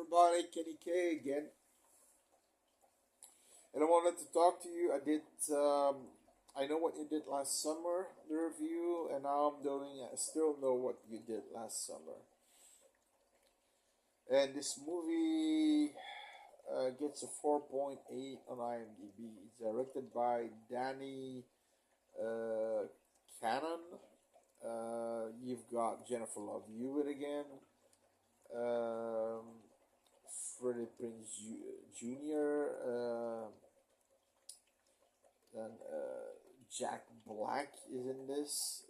everybody, Kenny K again, and I wanted to talk to you. I know what you did last summer, the review, and now I'm doing. I still know what you did last summer, and this movie gets a 4.8 on IMDb. It's directed by Danny uh, Cannon. You've got Jennifer Love Hewitt again. Um, Freddie Prince Jr. Then Jack Black is in this.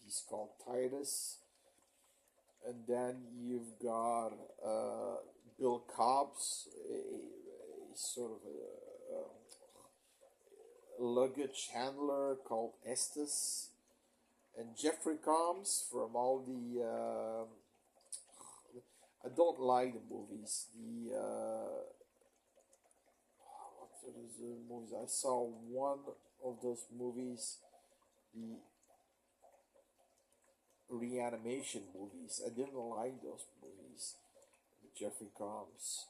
He's called Titus. And then you've got Bill Cobbs, a sort of a luggage handler called Estes. And Jeffrey Combs from all the. I don't like the movies. What is the movies? I saw one of those movies, the reanimation movies. I didn't like those movies. Jeffrey Combs.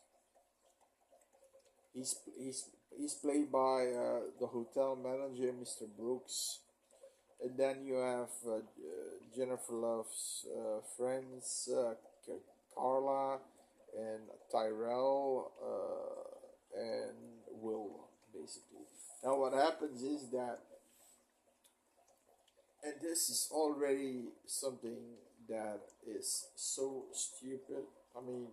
He's played by the hotel manager, Mr. Brooks. And then you have Jennifer Love's friends, Carla and Tyrell and Will, basically. Now, what happens is that, and this is already something that is so stupid. I mean,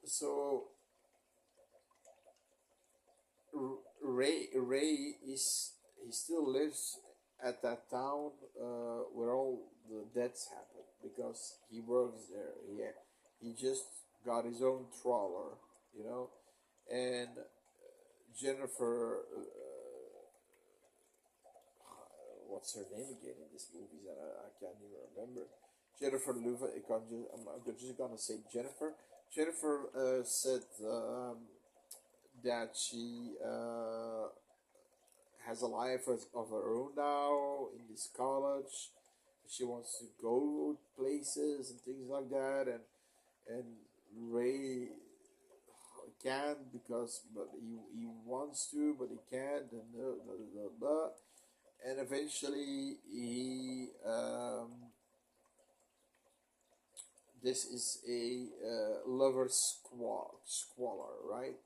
so Ray is he still lives at that town where all the deaths happen because he works there. He just got his own trawler, you know, and Jennifer. What's her name again in this movie that I can't even remember. Jennifer Louva. I'm just gonna say Jennifer. Jennifer said that she has a life of her own now in this college. She wants to go places and things like that, and Ray can't but he wants to, but he can't, and blah, blah, blah, blah. And eventually he this is a lover squalor, right?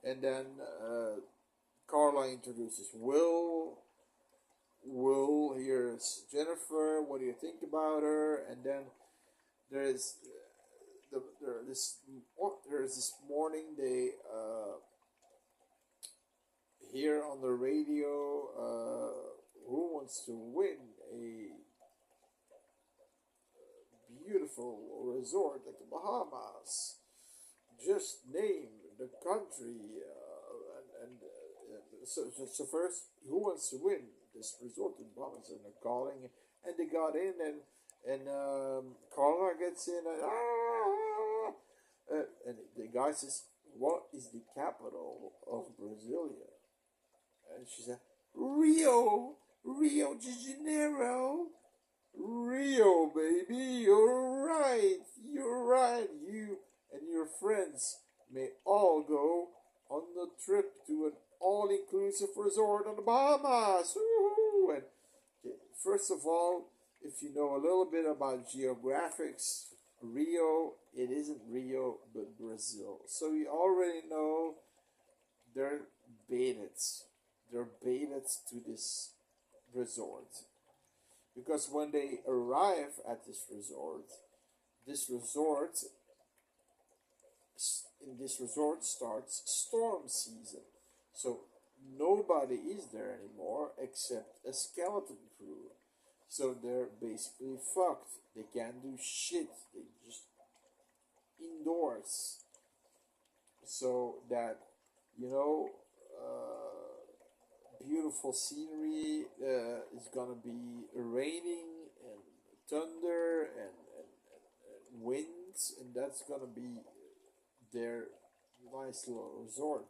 And then Carla introduces Will. Will hears Jennifer. What do you think about her? And then there's there's this morning they hear on the radio who wants to win a beautiful resort at the Bahamas. Just name the country, so first, who wants to win this resort in Bahamas? And they're calling, and they got in, and Carla gets in, and the guy says, "What is the capital of Brasilia?" And she said, Rio de Janeiro. Rio, baby, you're right. You and your friends may all go on the trip to an all-inclusive resort on the Bahamas. Woo-hoo. And okay, first of all, if you know a little bit about geographics, Rio, it isn't Rio, but Brazil. So you already know they're baited. They're baited to this resort. Because when they arrive at this resort starts storm season. So nobody is there anymore except a skeleton crew. So they're basically fucked. They can't do shit. They just indoors. So that, you know, beautiful scenery is gonna be raining and thunder and winds, and that's gonna be their nice little resort.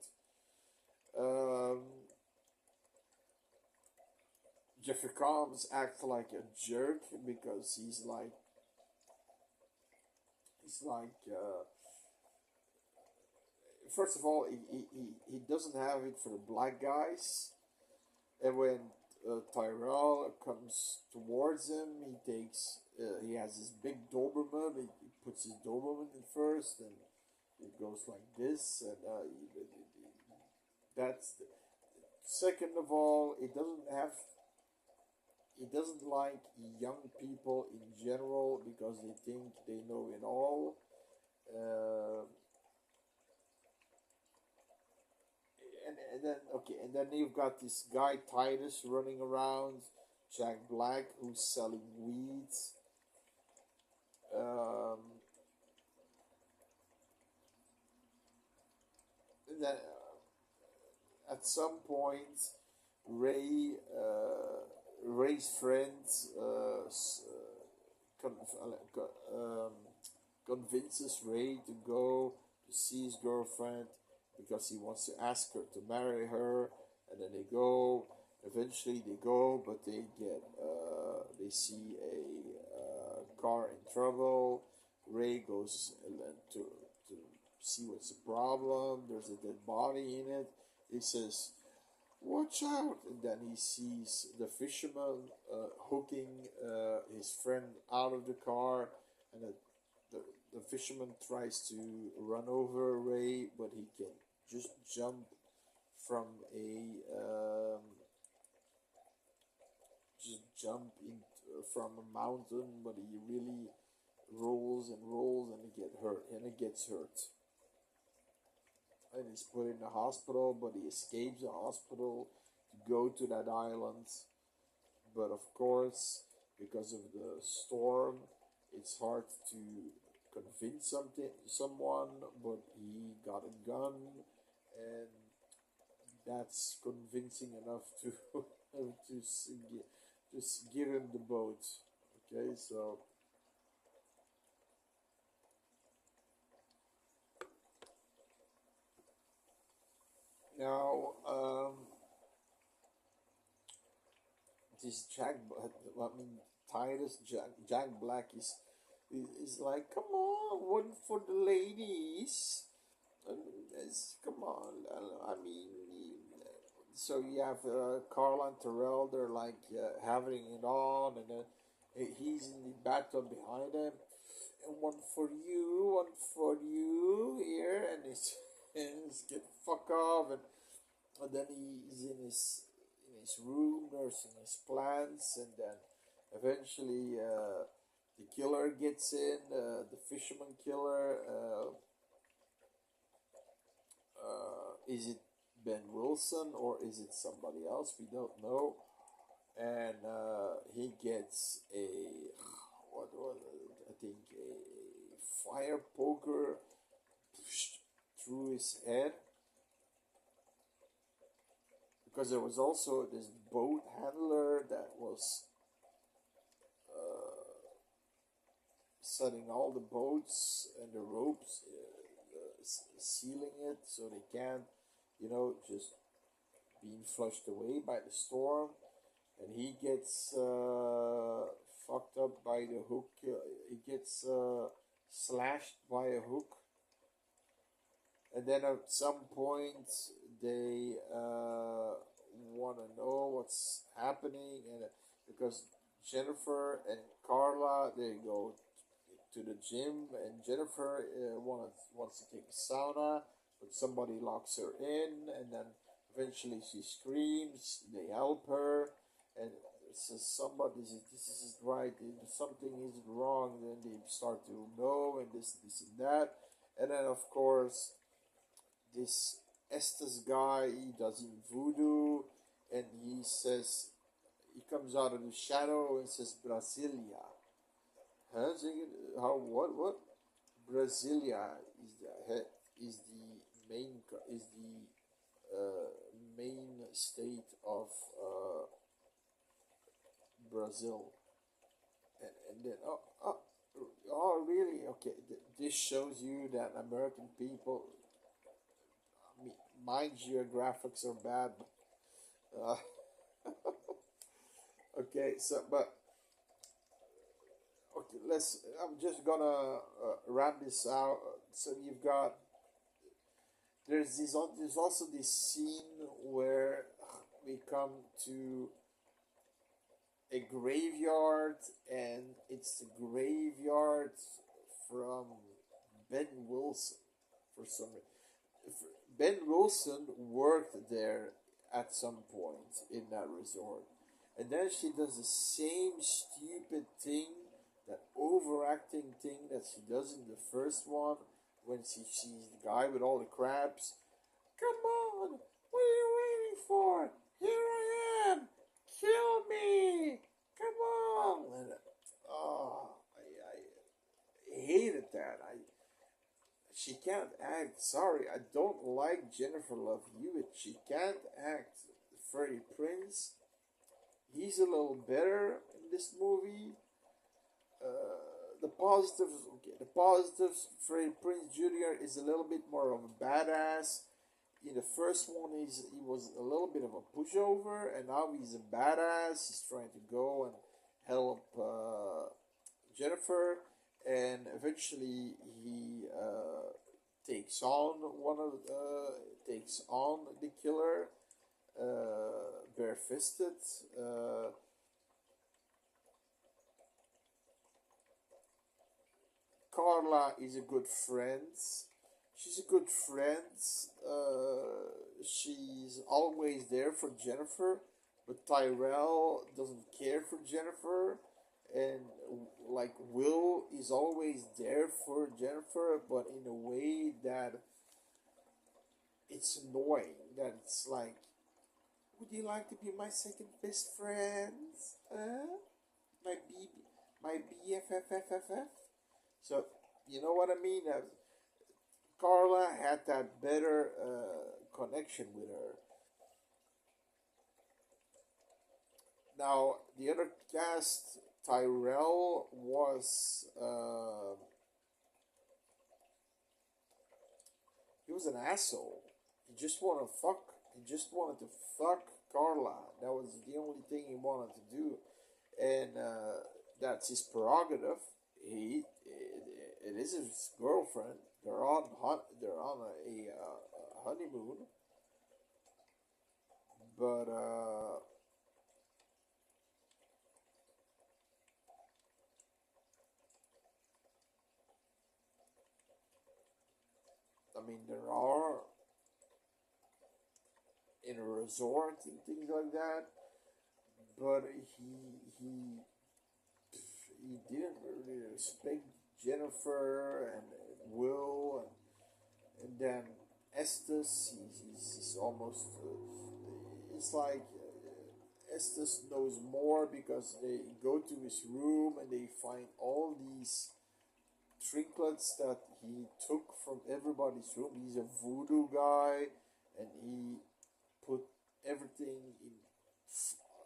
Um, Jeffrey Combs acts like a jerk because he's like It's like first of all, he doesn't have it for the black guys, and when Tyrell comes towards him, he has this big Doberman. He puts his Doberman in first, and it goes like this, and that's the, second of all, it doesn't like young people in general because they think they know it all. Uh, and then okay, and then you've got this guy Titus running around, Jack Black, who's selling weed. Um, and then at some point, Ray's friend convinces Ray to go to see his girlfriend because he wants to ask her to marry her, and then they go. Eventually, they go, but they see a car in trouble. Ray goes to see what's the problem. There's a dead body in it. He says, "Watch out!" And then he sees the fisherman hooking his friend out of the car, and the fisherman tries to run over Ray, but he can just jump from from a mountain, but he really rolls and rolls, and he gets hurt. And he's put in the hospital, but he escapes the hospital to go to that island. But of course, because of the storm, it's hard to convince someone, but he got a gun, and that's convincing enough to just give him the boat. Okay, so now this Jack Black is like, come on, one for the ladies. Come on, I mean, so you have Carl and Terrell, they're like having it on, and then he's in the bathtub behind him, and one for you here, and he's get fuck off, and then he's in his room nursing his plants, and then eventually the killer gets in, the fisherman killer. Is it Ben Wilson or is it somebody else? We don't know. And he gets I think a fire poker through his head, because there was also this boat handler that was setting all the boats and the ropes, sealing it so they can't, just being flushed away by the storm. And he gets fucked up by the hook. He gets slashed by a hook. And then at some point, they want to know what's happening, and because Jennifer and Carla, they go to the gym, and Jennifer wants to take a sauna, but somebody locks her in, and then eventually she screams. They help her, and says somebody, this isn't right, something isn't wrong. Then they start to know, and this and that, and then of course this Estes guy, he does in voodoo, and he comes out of the shadow and says Brasilia. Huh? What? Brasilia is the main state of Brazil, and then oh really? Okay, this shows you that American people, I mean, my geographics are bad. Okay, so but okay, let's. I'm just gonna wrap this out. So you've got there's also this scene where we come to a graveyard, and it's the graveyard from Ben Wilson for some reason. Ben Wilson worked there at some point in that resort. And then she does the same stupid thing, that overacting thing that she does in the first one when she sees the guy with all the crabs. Come on, what are you waiting for? Here I am, kill me, come on. And, I hated that. She can't act. Sorry, I don't like Jennifer Love Hewitt. She can't act. Freddie Prinze, he's a little better in this movie. The positives. Freddie Prinze Jr. is a little bit more of a badass. In the first one, he was a little bit of a pushover, and now he's a badass. He's trying to go and help Jennifer, and eventually he takes on the killer, barefisted. Carla is a good friend. She's a good friend. She's always there for Jennifer, but Tyrell doesn't care for Jennifer, and like Will is always there for Jennifer, but in a way that it's annoying. That it's like, would you like to be my second best friend? My B, my BFFFFF. So you know what I mean. Carla had that better connection with her. Now the other cast, Tyrell was he was an asshole. He just wanted to fuck Carla. That was the only thing he wanted to do, and that's his prerogative. It is his girlfriend. They're on a honeymoon, but I mean, there are in a resort and things like that, but he didn't really respect Jennifer and Will, and then Estes. He's almost. It's like Estes knows more because they go to his room and they find all these trinkets that he took from everybody's room. He's a voodoo guy, and he put everything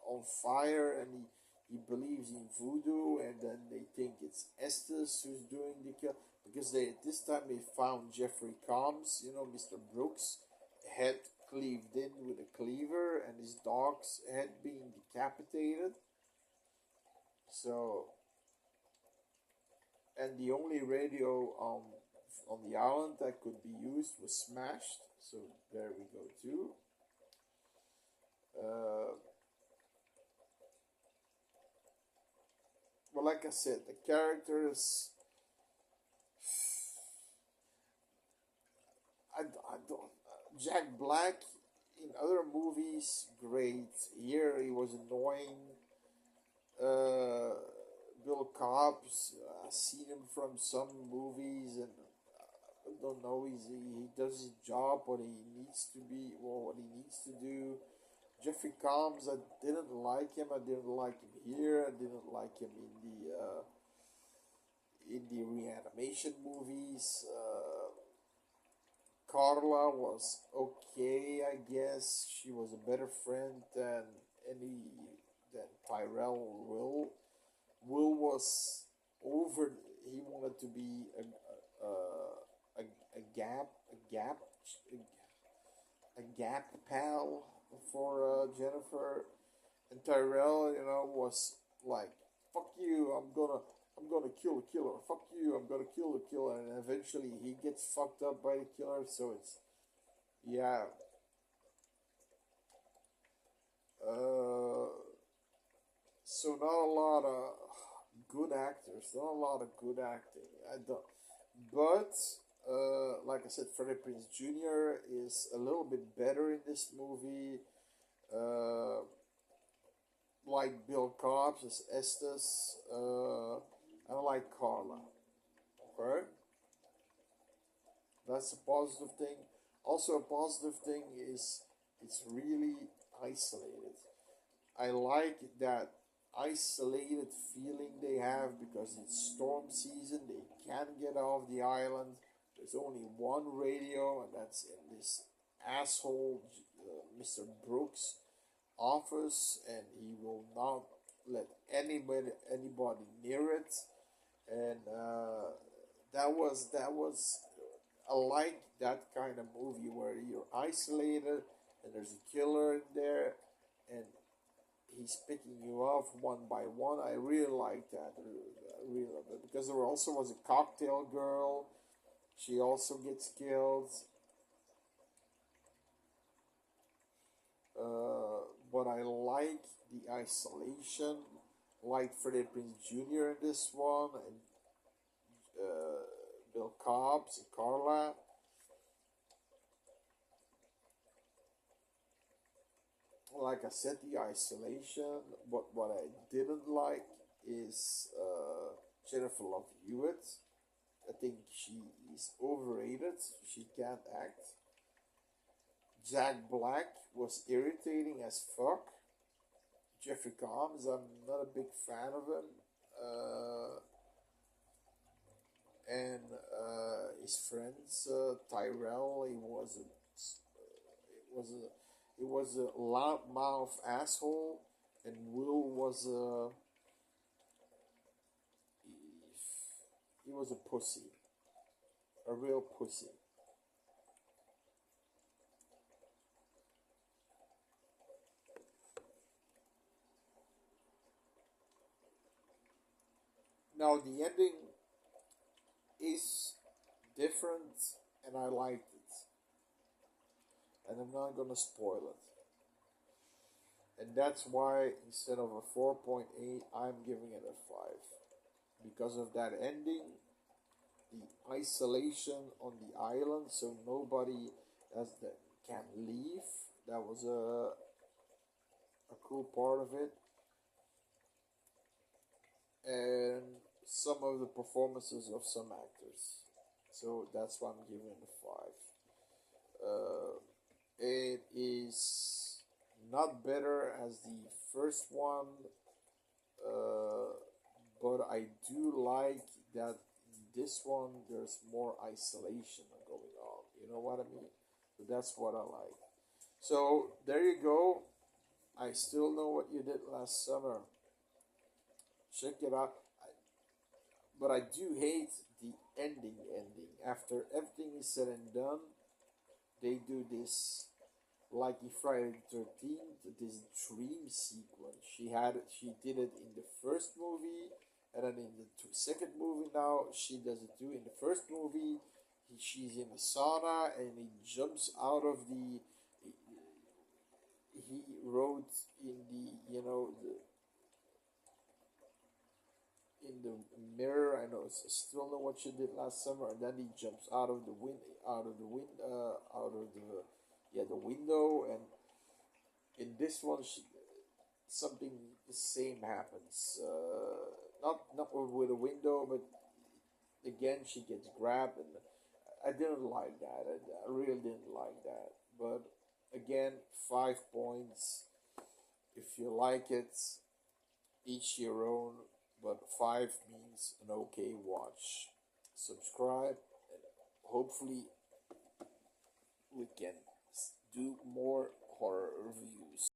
on fire, and he believes in voodoo, and then they think it's Estes who's doing the kill, because this time they found Jeffrey Combs, Mr. Brooks, head cleaved in with a cleaver, and his dog's head being decapitated. So, and the only radio on the island that could be used was smashed. So there we go too. Well, like I said, the characters. I don't. Jack Black in other movies, great. Here he was annoying. Bill Cobbs, I've seen him from some movies, and I don't know. He does his job, what he needs to be, or what he needs to do. Jeffrey Combs, I didn't like him. I didn't like him here. I didn't like him in the reanimation movies. Carla was okay, I guess. She was a better friend than Tyrell Will. Will was over. He wanted to be a gap pal for Jennifer, and Tyrell, was like, "Fuck you! I'm gonna I'm gonna kill the killer. Fuck you, I'm gonna kill the killer. And eventually he gets fucked up by the killer. So it's, yeah. Uh, so not a lot of good actors, not a lot of good acting. I don't, but like I said, Freddie Prinze Jr. is a little bit better in this movie. Uh, like Bill Cobbs as Estes. I like Carla. Okay, that's a positive thing. Also, a positive thing is it's really isolated. I like that isolated feeling they have because it's storm season. They can't get off the island. There's only one radio, and that's in this asshole Mr. Brooks' office, and he will not let anybody near it. And that was I like that kind of movie where you're isolated and there's a killer in there, and he's picking you off one by one. I really like that. I really love it because there also was a cocktail girl. She also gets killed. But I like the isolation. Like Freddie Prinze Jr. in this one, and Bill Cobbs and Carla. Like I said, the isolation. But what I didn't like is Jennifer Love Hewitt. I think she is overrated. She can't act. Jack Black was irritating as fuck. Jeffrey Combs, I'm not a big fan of him. And his friends, Tyrell, he was a loudmouth asshole, and Will was he was a pussy, a real pussy. Now the ending is different, and I liked it, and I'm not gonna spoil it. And that's why instead of a 4.8, I'm giving it a 5 because of that ending, the isolation on the island, so nobody can leave. That was a cool part of it, and some of the performances of some actors. So that's why I'm giving it a 5. It is not better as the first one, uh, but I do like that in this one there's more isolation going on. You know what I mean? So that's what I like. So there you go. I still know what you did last summer. Check it out. But I do hate the ending. After everything is said and done, they do this like in Friday the 13th, this dream sequence. She did it in the first movie, and then in the second movie now she does it too. In the first movie, she's in a sauna and he jumps out of the. He wrote in the in the mirror. I know. Still know what she did last summer, and then he jumps out of the out of the window, and in this one, something the same happens. Not with a window, but again she gets grabbed, and I didn't like that. I really didn't like that. But again, 5 points. If you like it, each your own. But 5 means an okay watch. Subscribe, and hopefully we can do more horror reviews.